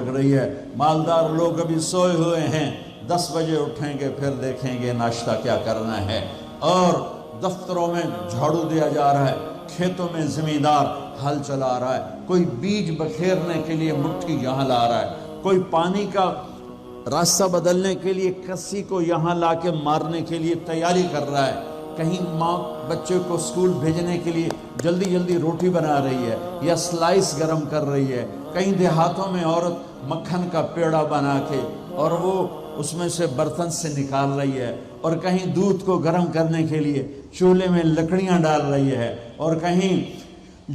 لگ رہی ہے، مالدار لوگ ابھی سوئے ہوئے ہیں، 10 بجے اٹھیں گے پھر دیکھیں گے ناشتہ کیا کرنا ہے، اور دفتروں میں جھاڑو دیا جا رہا ہے، کھیتوں میں زمیندار ہل چلا رہا ہے، کوئی بیج بکھیرنے کے لیے مٹھی یہاں لا رہا ہے، کوئی پانی کا راستہ بدلنے کے لیے کسی کو یہاں لا کے مارنے کے لیے تیاری کر رہا ہے، کہیں ماں بچے کو اسکول بھیجنے کے لیے جلدی جلدی روٹی بنا رہی ہے یا سلائس گرم کر رہی ہے، کہیں دیہاتوں میں عورت مکھن کا پیڑا بنا کے اور وہ اس میں سے برتن سے نکال رہی ہے، اور کہیں دودھ کو گرم کرنے کے لیے چولہے میں لکڑیاں ڈال رہی ہے، اور کہیں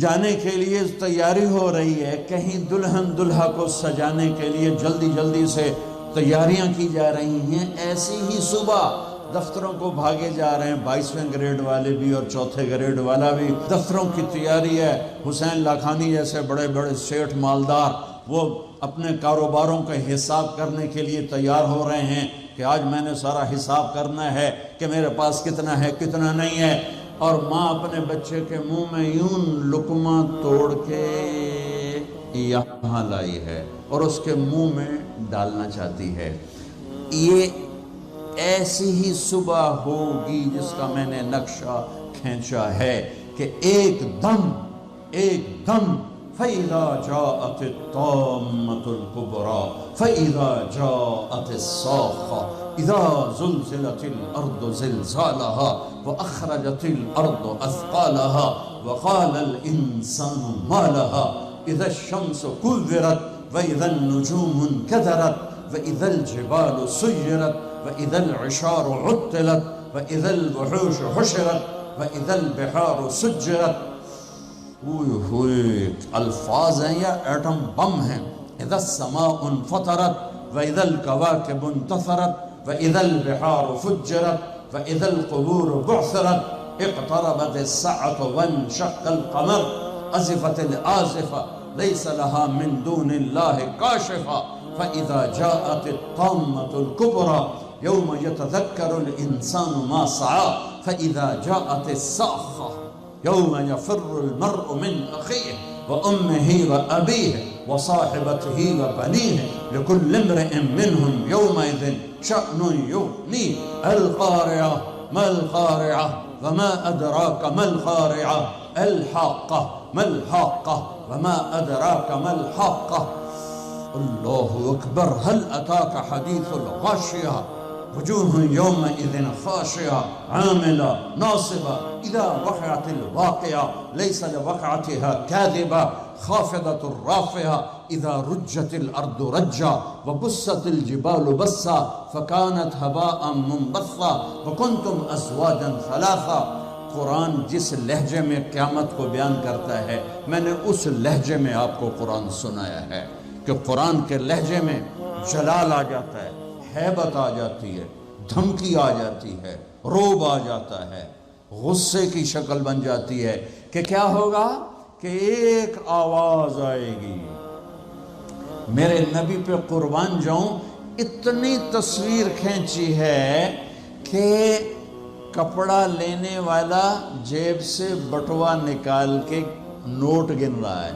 جانے کے لیے تیاری ہو رہی ہے، کہیں دلہن دلہا کو سجانے کے لیے جلدی جلدی سے تیاریاں کی جا رہی ہیں۔ ایسی ہی صبح دفتروں کو بھاگے جا رہے ہیں، 22ویں گریڈ والے بھی اور 4تھے گریڈ والا بھی، دفتروں کی تیاری ہے۔ حسین لاکھانی جیسے بڑے بڑے سیٹھ مالدار وہ اپنے کاروباروں کا حساب کرنے کے لیے تیار ہو رہے ہیں کہ آج میں نے سارا حساب کرنا ہے کہ میرے پاس کتنا ہے کتنا نہیں ہے، اور ماں اپنے بچے کے منہ میں یوں لقمہ توڑ کے یہاں لائی ہے اور اس کے منہ میں ڈالنا چاہتی ہے۔ یہ ایسی ہی صبح ہوگی جس کا میں نے نقشہ کھینچا ہے کہ ایک دم فَإِذَا جَاءَتِ الطَّامَّةُ الْكُبْرَى فَإِذَا جَاءَتِ الصَّاخَّةُ إِذَا زُلْزِلَتِ الْأَرْضُ زِلْزَالَهَا وَأَخْرَجَتِ الْأَرْضُ أَثْقَالَهَا وَقَالَ الْإِنسَانُ مَا لَهَا إِذَا الشَّمْسُ كُوِّرَتْ وَإِذَا النُّجُومُ انكَدَرَتْ وَإِذَا الْجِبَالُ سُيِّرَتْ وَإِذَا الْعِشَارُ عُطِّلَتْ وَإِذَا الْوُحُوشُ حُشِرَتْ وَإِذَا الْبِحَارُ سُجِّرَتْ۔ ہوئے الفاظ ہیں یا ایٹم بم ہیں۔ اذا السماء انفطرت واذا الكواكب انتثرت واذا البحار فجرت واذا القبور بعثرت اقتربت الساعة وانشق القمر ازفت الآزفة ليس لها من دون الله كاشفة فاذا جاءت الطامة الكبرى يوم يتذكر الانسان ما سعى فاذا جاءت الصاخة يوم يفر المرء من أخيه وأمه وأبيه وصاحبته وبنيه لكل امرئ منهم يومئذ شأن يغنيه القارعة ما القارعة وما أدراك ما القارعة الحاقة ما الحاقة وما أدراك ما الحاقة الله أكبر هل أتاك حديث الغاشية وجوه يومئذ خاشعة عاملة ناصبة إذا وقعت الواقعة ليس لوقعتها كاذبة خافضة رافعة إذا رجت الأرض رجا وبست الجبال بسا فكانت هباء منبثا وكنتم أزواجا ثلاثا۔ قرآن جس لہجے میں قیامت کو بیان کرتا ہے میں نے اس لہجے میں آپ کو قرآن سنایا ہے کہ قرآن کے لہجے میں جلال آ جاتا ہے، ہیبت آ جاتی ہے، دھمکی آ جاتی ہے، روب آ جاتا ہے، غصے کی شکل بن جاتی ہے کہ کیا ہوگا کہ ایک آواز آئے گی۔ میرے نبی پہ قربان جاؤں، اتنی تصویر کھینچی ہے کہ کپڑا لینے والا جیب سے بٹوا نکال کے نوٹ گن رہا ہے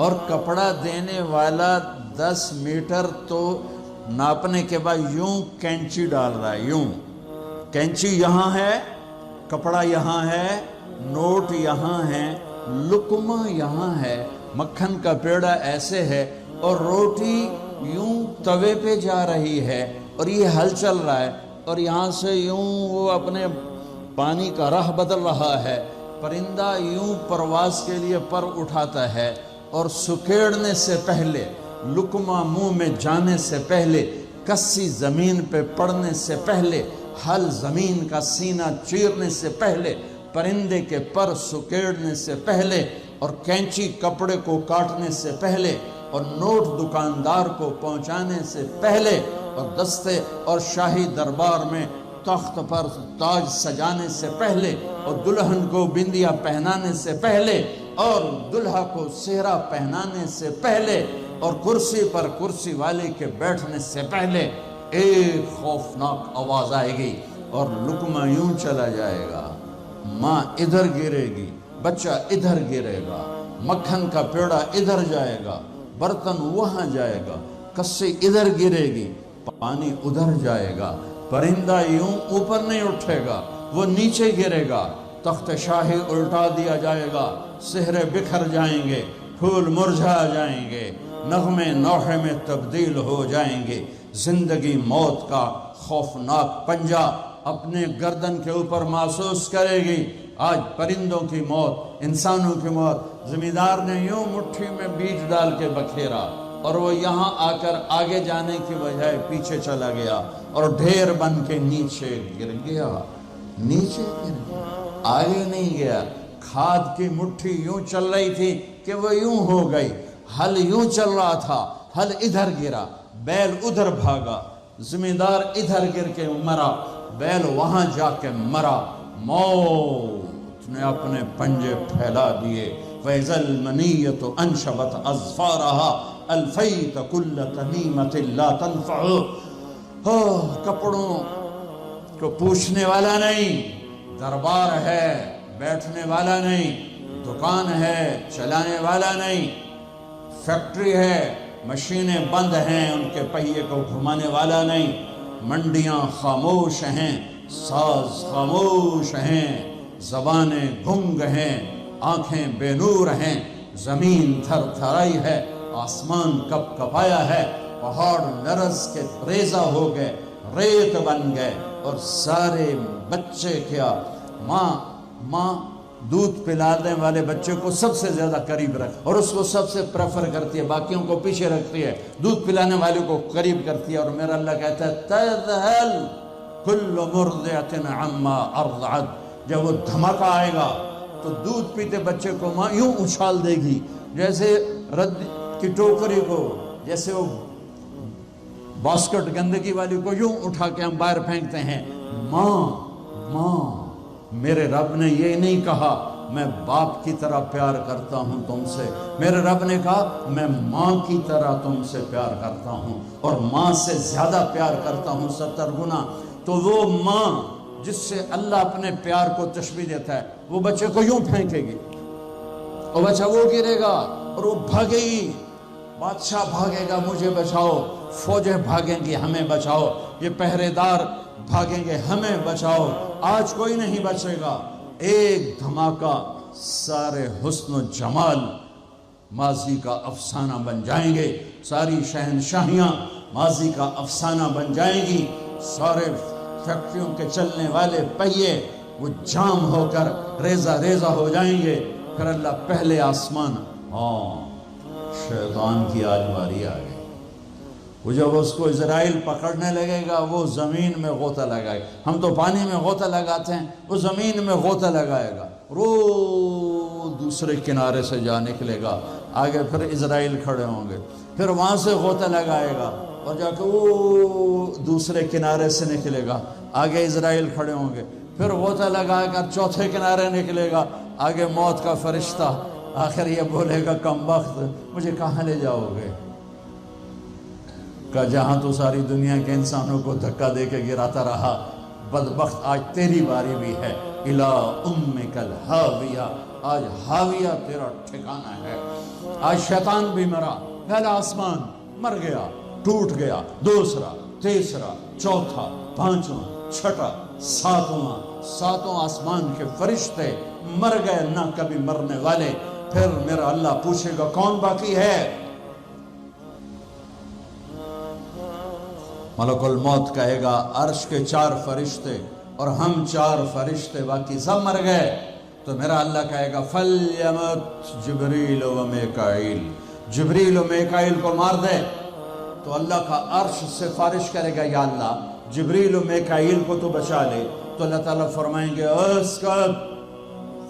اور کپڑا دینے والا 10 میٹر تو ناپنے کے بعد یوں کینچی ڈال رہا ہے، یوں کینچی یہاں ہے، کپڑا یہاں ہے، نوٹ یہاں ہے، لقمہ یہاں ہے، مکھن کا پیڑا ایسے ہے اور روٹی یوں توے پہ جا رہی ہے اور یہ ہل چل رہا ہے اور یہاں سے یوں وہ اپنے پانی کا راہ بدل رہا ہے، پرندہ یوں پرواز کے لیے پر اٹھاتا ہے اور سکیڑنے سے پہلے، لقمہ منہ میں جانے سے پہلے، کسی زمین پہ پڑنے سے پہلے، ہل زمین کا سینہ چیرنے سے پہلے، پرندے کے پر سکیڑنے سے پہلے اور کینچی کپڑے کو کاٹنے سے پہلے اور نوٹ دکاندار کو پہنچانے سے پہلے اور دستے اور شاہی دربار میں تخت پر تاج سجانے سے پہلے اور دلہن کو بندیا پہنانے سے پہلے اور دلہا کو سہرا پہنانے سے پہلے اور کرسی پر کرسی والے کے بیٹھنے سے پہلے ایک خوفناک آواز آئے گی اور لقمہ یوں چلا جائے گا، ماں ادھر گرے گی، بچہ ادھر گرے گا، مکھن کا پیڑا ادھر جائے گا، برتن وہاں جائے گا، کسی ادھر گرے گی، پانی ادھر جائے گا، پرندہ یوں اوپر نہیں اٹھے گا، وہ نیچے گرے گا، تخت شاہی الٹا دیا جائے گا، سہرے بکھر جائیں گے، پھول مرجھا جائیں گے، نغمے نوحے میں تبدیل ہو جائیں گے۔ زندگی موت کا خوفناک پنجہ اپنے گردن کے اوپر محسوس کرے گی۔ آج پرندوں کی موت، انسانوں کی موت، زمیندار نے یوں مٹھی میں بیج ڈال کے بکھیرا اور وہ یہاں آ کر آگے جانے کی بجائے پیچھے چلا گیا اور ڈھیر بن کے نیچے گر گیا، نیچے گر گیا، آگے نہیں گیا۔ کھاد کی مٹھی یوں چل رہی تھی کہ وہ یوں ہو گئی، ہل یوں چل رہا تھا، ہل ادھر گرا، بیل ادھر بھاگا، زمیندار ادھر گر کے مرا، بیل وہاں جا کے مرا۔ موت نے اپنے پنجے پھیلا دیے۔ فَإِذَا الْمَنِيَّةُ أَنْشَبَتْ أَظْفَارَهَا أَلْفَيْتَ كُلَّ تَمِيمَةٍ لَا تَنْفَعُ۔ کپڑوں کو پوچھنے والا نہیں، دربار ہے بیٹھنے والا نہیں، دکان ہے چلانے والا نہیں، فیکٹری ہے مشینیں بند ہیں ان کے پہیے کو گھمانے والا نہیں، منڈیاں خاموش ہیں، ساز خاموش ہیں، زبانیں گنگ ہیں، آنکھیں بے نور ہیں، زمین تھر تھرائی ہے، آسمان کپ کپایا ہے، پہاڑ لرز کے ریزہ ہو گئے، ریت بن گئے، اور سارے بچے کیا، ماں دودھ پلانے والے بچے کو سب سے زیادہ قریب رکھ اور اس کو سب سے پریفر کرتی ہے، باقیوں کو پیچھے رکھتی ہے، دودھ پلانے والے کو قریب کرتی ہے۔ اور میرا اللہ کہتا ہے تذہل کل مرضعۃ عما ارضعت، جب وہ دھماکہ آئے گا تو دودھ پیتے بچے کو ماں یوں اچھال دے گی جیسے رد کی ٹوکری کو، جیسے وہ باسکٹ گندگی والی کو یوں اٹھا کے ہم باہر پھینکتے ہیں۔ ماں میرے رب نے یہ نہیں کہا میں باپ کی طرح پیار کرتا ہوں تم سے، میرے رب نے کہا میں ماں کی طرح تم سے پیار کرتا ہوں، اور ماں سے زیادہ پیار کرتا ہوں 70 گنا۔ تو وہ ماں جس سے اللہ اپنے پیار کو تشبیہ دیتا ہے، وہ بچے کو یوں پھینکے گی اور بچہ وہ گرے گا اور وہ بھاگے گی، بادشاہ بھاگے گا مجھے بچاؤ، فوجیں بھاگیں گی ہمیں بچاؤ، یہ پہرے دار بھاگیں گے ہمیں بچاؤ۔ آج کوئی نہیں بچے گا۔ ایک دھماکہ، سارے حسن و جمال ماضی کا افسانہ بن جائیں گے، ساری شہنشاہیاں ماضی کا افسانہ بن جائیں گی، سارے فیکٹریوں کے چلنے والے پہیے وہ جام ہو کر ریزہ ریزہ ہو جائیں گے۔ پھر اللہ پہلے آسمان، شیطان کی آج باری آ گئی۔ وہ جب اس کو اسرائیل پکڑنے لگے گا وہ زمین میں غوطہ لگائے گا، ہم تو پانی میں غوطہ لگاتے ہیں، وہ زمین میں غوطہ لگائے گا، دوسرے کنارے سے جا نکلے گا، آگے پھر اسرائیل کھڑے ہوں گے، پھر وہاں سے غوطہ لگائے گا اور جا کے وہ دوسرے کنارے سے نکلے گا، آگے اسرائیل کھڑے ہوں گے، پھر غوطہ لگائے گا چوتھے کنارے نکلے گا، آگے موت کا فرشتہ، آخر یہ بولے گا کمبخت مجھے کہاں لے جاؤ گے؟ کہ جہاں تو ساری دنیا کے انسانوں کو دھکا دے کے گراتا رہا، بدبخت آج تیری باری بھی ہے، الا امک الہاویہ، آج ہاویہ تیرا ٹھکانہ ہے۔ آج شیطان بھی مرا، پہلا آسمان مر گیا، ٹوٹ گیا، دوسرا، تیسرا، چوتھا، پانچواں، چھٹا، ساتواں آسمان کے فرشتے مر گئے، نہ کبھی مرنے والے۔ پھر میرا اللہ پوچھے گا کون باقی ہے؟ ملک الموت کہے گا عرش کے 4 فرشتے اور ہم 4 فرشتے باقی سب مر گئے، تو میرا اللہ کہے گا فَلْيَمُتْ جبریل و میکائیل، جبریل و میکائیل کو مار دے۔ تو اللہ کا عرش سے سفارش کرے گا یا اللہ جبریل و میکائیل کو تو بچا لے، تو اللہ تعالیٰ فرمائیں گے اسکت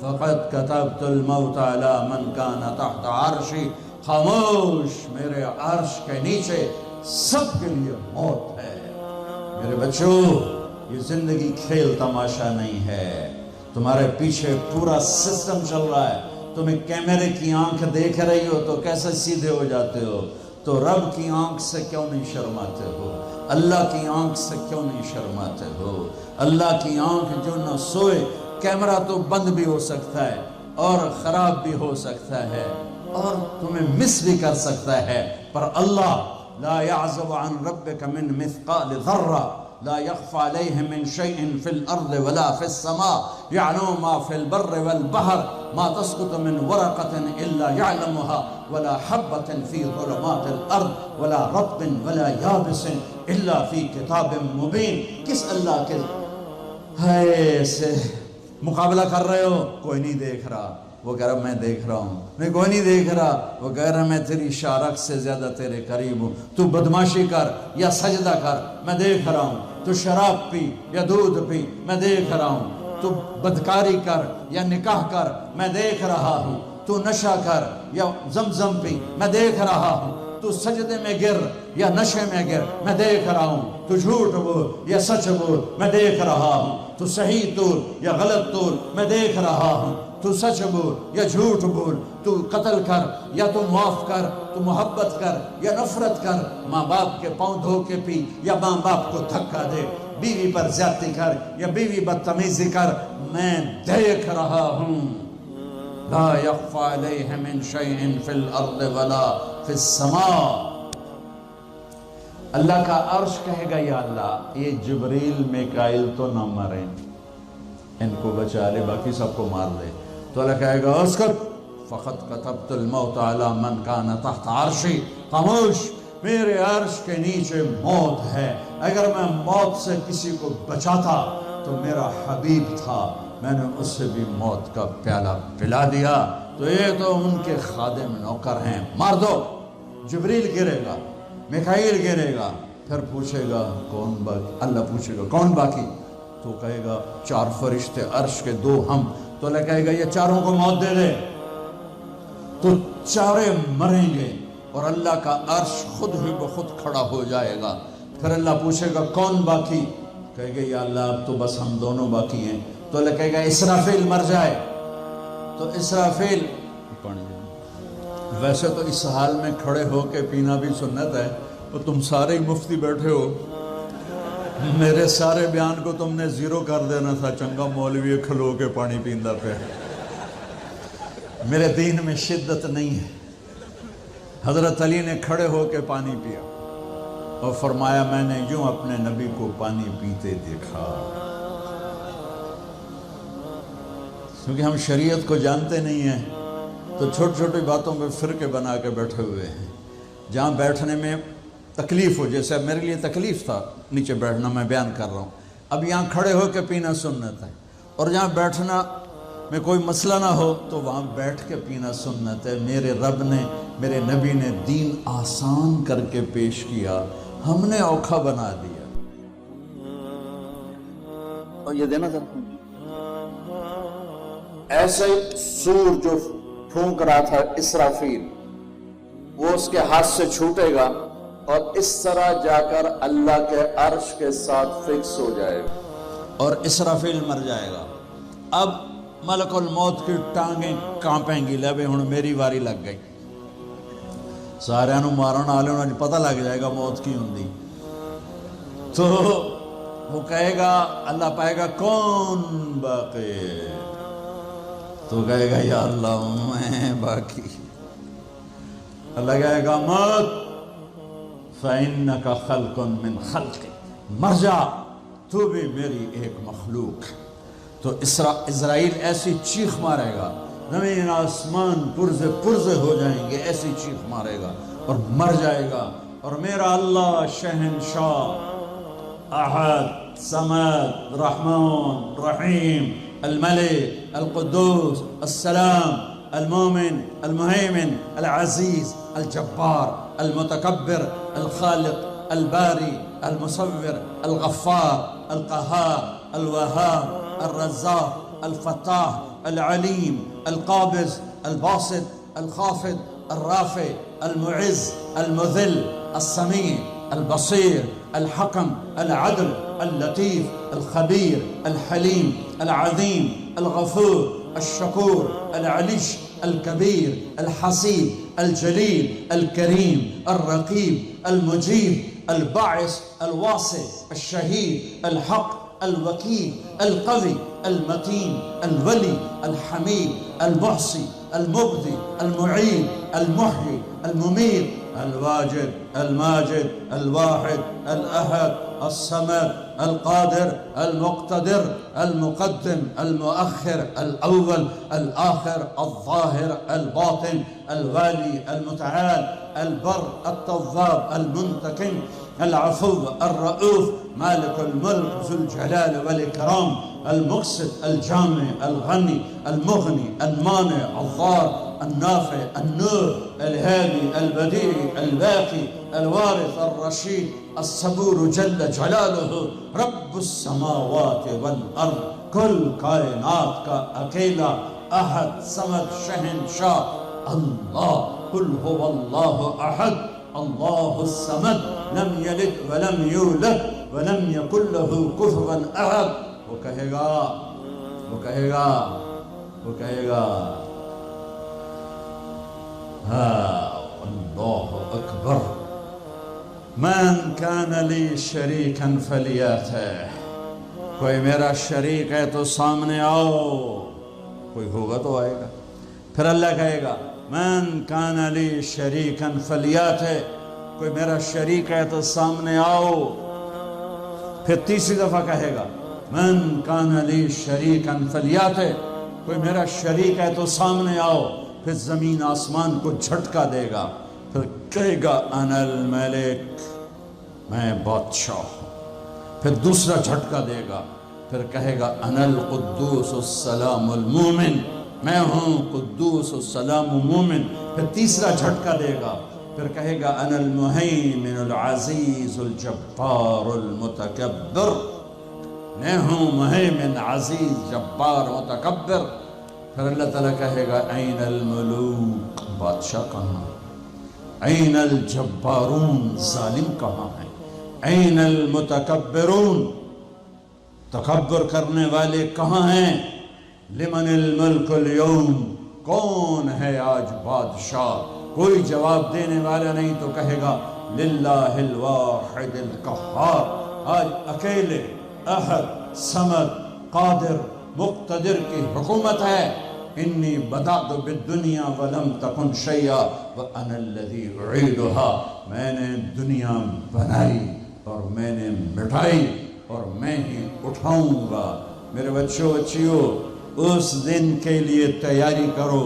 فَقَدْ كَتَبْتُ الْمَوْتَ عَلَى مَنْ كَانَ تَحْتَ عَرْشِ، خاموش، میرے عرش کے نیچے سب کے لیے موت ہے۔ میرے بچوں، یہ زندگی کھیل تماشا نہیں ہے، تمہارے پیچھے پورا سسٹم چل رہا ہے، تمہیں کیمرے کی آنکھ دیکھ رہی ہو تو کیسے سیدھے ہو جاتے ہو؟ تو رب کی آنکھ سے کیوں نہیں شرماتے ہو؟ اللہ کی آنکھ سے کیوں نہیں شرماتے ہو؟ اللہ کی آنکھ جو نہ سوئے، کیمرہ تو بند بھی ہو سکتا ہے اور خراب بھی ہو سکتا ہے اور تمہیں مس بھی کر سکتا ہے، پر اللہ لا يعزب عن ربك من مثقال ذرة لا يخفى عليه من شيء في الأرض ولا في السماء يعلم ما في البر والبحر ما تسقط من ورقة إلا يعلمها ولا حبة في ظلمات الأرض ولا رطب ولا يابس إلا في كتاب مبين. کس اللہ کے ہے سے مقابلہ کر رہے ہو؟ کوئی نہیں دیکھ رہا. وہ کہہ رہا میں دیکھ رہا ہوں. میں کوئی نہیں دیکھ رہا. وہ کہہ رہا میں تیری شارک سے زیادہ تیرے قریب ہوں. تو بدماشی کر یا سجدہ کر میں دیکھ رہا ہوں. تو شراب پی یا دودھ پی میں دیکھ رہا ہوں. تو بدکاری کر یا نکاح کر میں دیکھ رہا ہوں. تو نشہ کر یا زمزم پی میں دیکھ رہا ہوں. تو سجدے میں گر یا نشے میں گر میں دیکھ رہا ہوں. تو جھوٹ بول یا سچ بول میں دیکھ رہا ہوں. تو صحیح طور یا غلط طور میں دیکھ رہا ہوں. تو سچ بول یا جھوٹ بول. تو قتل کر یا تو معاف کر. تو محبت کر یا نفرت کر. ماں باپ کے پاؤں دھو کے پی یا ماں باپ کو دھکا دے. بیوی پر زیادتی کر یا بیوی بدتمیزی کر میں دیکھ رہا ہوں. لا يخفى عليه من شيء في الارض ولا في السماء. اللہ کا عرش کہے گا یا اللہ یہ جبریل میکائیل تو نہ مریں, ان کو بچا لے, باقی سب کو مار دے. تو اللہ کہے گا اسکت فقط كتبت الموت على من كان تحت عرشی. خاموش, میرے عرش کے نیچے موت ہے. اگر میں موت سے کسی کو بچاتا تو میرا حبیب تھا, میں نے اس سے بھی موت کا پیالہ پلا دیا. تو یہ تو ان کے خادم نوکر ہیں, مار دو. جبریل گرے گا, میکائیل گرے گا, پھر پوچھے گا کون باقی. اللہ پوچھے گا کون باقی؟ تو کہے گا 4 فرشتے عرش کے 2 ہم. تو اللہ کہے گا یہ چاروں کو موت دے دے. تو چارے مریں گے اور اللہ کا عرش خود ہی بخود کھڑا ہو جائے گا. پھر اللہ پوچھے گا کون باقی؟ کہے گا یا اللہ اب تو بس ہم دونوں باقی ہیں. تو اللہ کہے گا اسرافیل مر جائے. تو اسرافیل, ویسے تو اس حال میں کھڑے ہو کے پینا بھی سنت ہے, تو تم سارے ہی مفتی بیٹھے ہو, میرے سارے بیان کو تم نے زیرو کر دینا تھا. چنگا مولوی کھلو کے پانی پیندا پہ. میرے دین میں شدت نہیں ہے. حضرت علی نے کھڑے ہو کے پانی پیا اور فرمایا میں نے یوں اپنے نبی کو پانی پیتے دیکھا. کیونکہ ہم شریعت کو جانتے نہیں ہیں تو چھوٹی چھوٹی باتوں پہ فرقے بنا کے بیٹھے ہوئے ہیں. جہاں بیٹھنے میں تکلیف ہو, جیسے میرے لیے تکلیف تھا نیچے بیٹھنا, میں بیان کر رہا ہوں. اب یہاں کھڑے ہو کے پینا سنت ہے, اور جہاں بیٹھنا میں کوئی مسئلہ نہ ہو تو وہاں بیٹھ کے پینا سنت ہے. میرے رب نے, میرے نبی نے دین آسان کر کے پیش کیا, ہم نے اوکھا بنا دیا. اور یہ دینا ذرا, ایسے سور جو پھونک رہا تھا اسرافیل, وہ اس کے ہاتھ سے چھوٹے گا اور اس طرح جا کر اللہ کے عرش کے ساتھ فکس ہو جائے گا اور اسرافیل مر جائے گا. اب ملک الموت کی ٹانگیں کانپیں گی, لے ہن میری واری لگ گئی. سارے نو مارن والے انہوں پتہ لگ جائے گا موت کی ہوندی. تو وہ کہے گا, اللہ پائے گا کون باقی؟ تو کہے گا یا اللہ میں باقی. اللہ کہے گا موت فَإِنَّكَ خَلْقٌ مِّنْ خَلْقِ, مر جا, تو بھی میری ایک مخلوق ہے. تو اسرائیل ایسی چیخ مارے گا, زمین آسمان پرزے پرزے ہو جائیں گے, ایسی چیخ مارے گا اور مر جائے گا. اور میرا اللہ شہنشاہ احد صمد رحمان رحیم الملك القدوس السلام المؤمن المهيمن العزيز الجبار المتكبر الخالق الباري المصور الغفار القهار الوهاب الرزاق الفتاح العليم القابض الباسط الخافض الرافع المعز المذل السميع البصير الحكم العدل اللطيف الخبير الحليم العظيم الغفور الشكور العليش الكبير الحسيب الجليل الكريم الرقيب المجيب الباعث الواسع الشهيد الحق الوكيل القوي المتين الولي الحميد المحصي المبدي المعيد المحيي المميت الواجد الماجد الواحد الأحد الصمد القادر المقتدر المقدم المؤخر الأول الآخر الظاهر الباطن الوالي المتعال البر التواب المنتقم العفو الرؤوف مالك الملك ذو الجلال والإكرام المقسط الجامع الغني المغني المانع الضار النافع النور الهادي البديع الباقي الوارث الرشيد الصبور جل جلاله رب السماوات والارض کل کائنات کا اکیلا احد صمد شہنشاہ اللہ قل هو اللہ احد اللہ الصمد لم یلد ولم یولد ولم یکن له کفوا احد. وہ کہے گا اللہ اکبر من کان لی شریکا فلیاتہ. کوئی میرا شریک ہے تو سامنے آؤ. کوئی ہوگا تو آئے گا. پھر اللہ کہے گا من کان لی شریکا فلیاتہ. کوئی میرا شریک ہے تو سامنے آؤ. پھر تیسری دفعہ کہے گا من کان لی شریکا فلیاتہ. کوئی میرا شریک ہے تو سامنے آؤ. پھر زمین آسمان کو جھٹکا دے گا. پھر کہے گا انا الملک، میں بادشاہ ہوں. پھر دوسرا جھٹکا دے گا. پھر کہے گا انا القدوس السلام المومن، میں ہوں قدوس السلام مومن. پھر تیسرا جھٹکا دے گا. پھر کہے گا انا المہیمن العزیز الجبار المتکبر، میں ہوں مہیمن عزیز جبار متکبر. پھر اللہ تعالیٰ کہے گا این الملوک، بادشاہ کہاں؟ این الجبارون، ظالم کہاں ہیں؟ این المتکبرون، تکبر کرنے والے کہاں ہیں؟ لمن الملک اليوم، کون ہے آج بادشاہ؟ کوئی جواب دینے والا نہیں تو کہے گا للہ الواحد القہار. آج اکیلے احد صمد قادر مقتدر کی حکومت ہے. انی بدأت بالدنیا ولم تکن شیئا وانا الذی اعیدها. میں نے دنیا بنائی اور میں نے مٹائی اور میں ہی اٹھاؤں گا. میرے بچیوں اس دن کے لیے تیاری کرو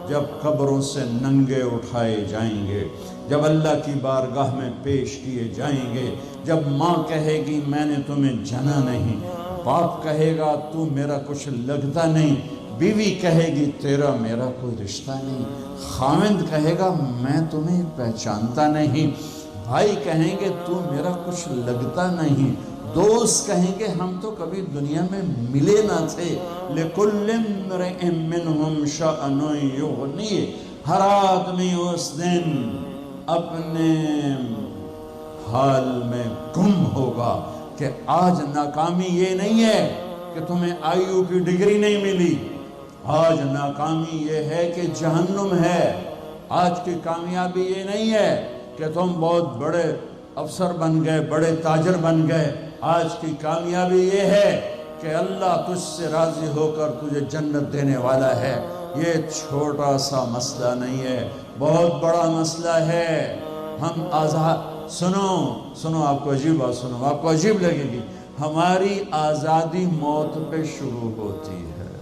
جب قبروں سے ننگے اٹھائے جائیں گے، جب اللہ کی بارگاہ میں پیش کیے جائیں گے، جب ماں کہے گی میں نے تمہیں جنا نہیں، باپ کہے گا تو میرا کچھ لگتا نہیں، بیوی کہے گی تیرا میرا کوئی رشتہ نہیں، خاوند کہے گا میں تمہیں پہچانتا نہیں، بھائی کہیں گے تو میرا کچھ لگتا نہیں، دوست کہیں گے ہم تو کبھی دنیا میں ملے نہ تھے. لِكُلِّ امْرِئٍ مِّنْهُمْ شَأْنٌ يُغْنِيهِ. ہر آدمی اس دن اپنے حال میں گم ہوگا کہ آج ناکامی یہ نہیں ہے کہ تمہیں آئیو کی ڈگری نہیں ملی، آج ناکامی یہ ہے کہ جہنم ہے. آج کی کامیابی یہ نہیں ہے کہ تم بہت بڑے افسر بن گئے، بڑے تاجر بن گئے. آج کی کامیابی یہ ہے کہ اللہ تجھ سے راضی ہو کر تجھے جنت دینے والا ہے. یہ چھوٹا سا مسئلہ نہیں ہے، بہت بڑا مسئلہ ہے. ہم آزاد، سنو آپ کو عجیب بات سنو، آپ کو عجیب لگے گی. ہماری آزادی موت پہ شروع ہوتی ہے.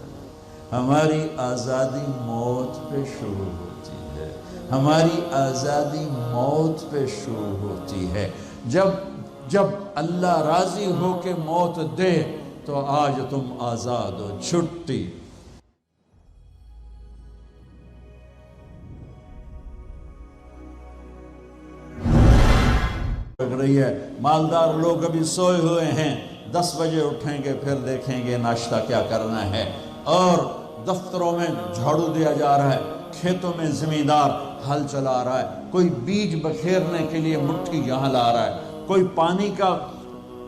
ہماری آزادی موت پہ شروع ہوتی ہے. ہماری آزادی موت پہ شروع ہوتی ہے. جب اللہ راضی ہو کے موت دے تو آج تم آزاد ہو. چھٹی لگ رہی ہے. مالدار لوگ ابھی سوئے ہوئے ہیں، 10 بجے اٹھیں گے پھر دیکھیں گے ناشتہ کیا کرنا ہے. اور دفتروں میں جھاڑو دیا جا رہا ہے، کھیتوں میں زمیندار ہل چلا رہا ہے، کوئی بیج بکھیرنے کے لیے مٹھی یہاں لا رہا ہے، کوئی پانی کا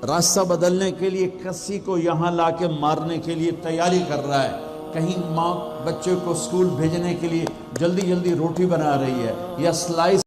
راستہ بدلنے کے لیے کسی کو یہاں لا کے مارنے کے لیے تیاری کر رہا ہے. کہیں ماں بچے کو اسکول بھیجنے کے لیے جلدی روٹی بنا رہی ہے یا سلائس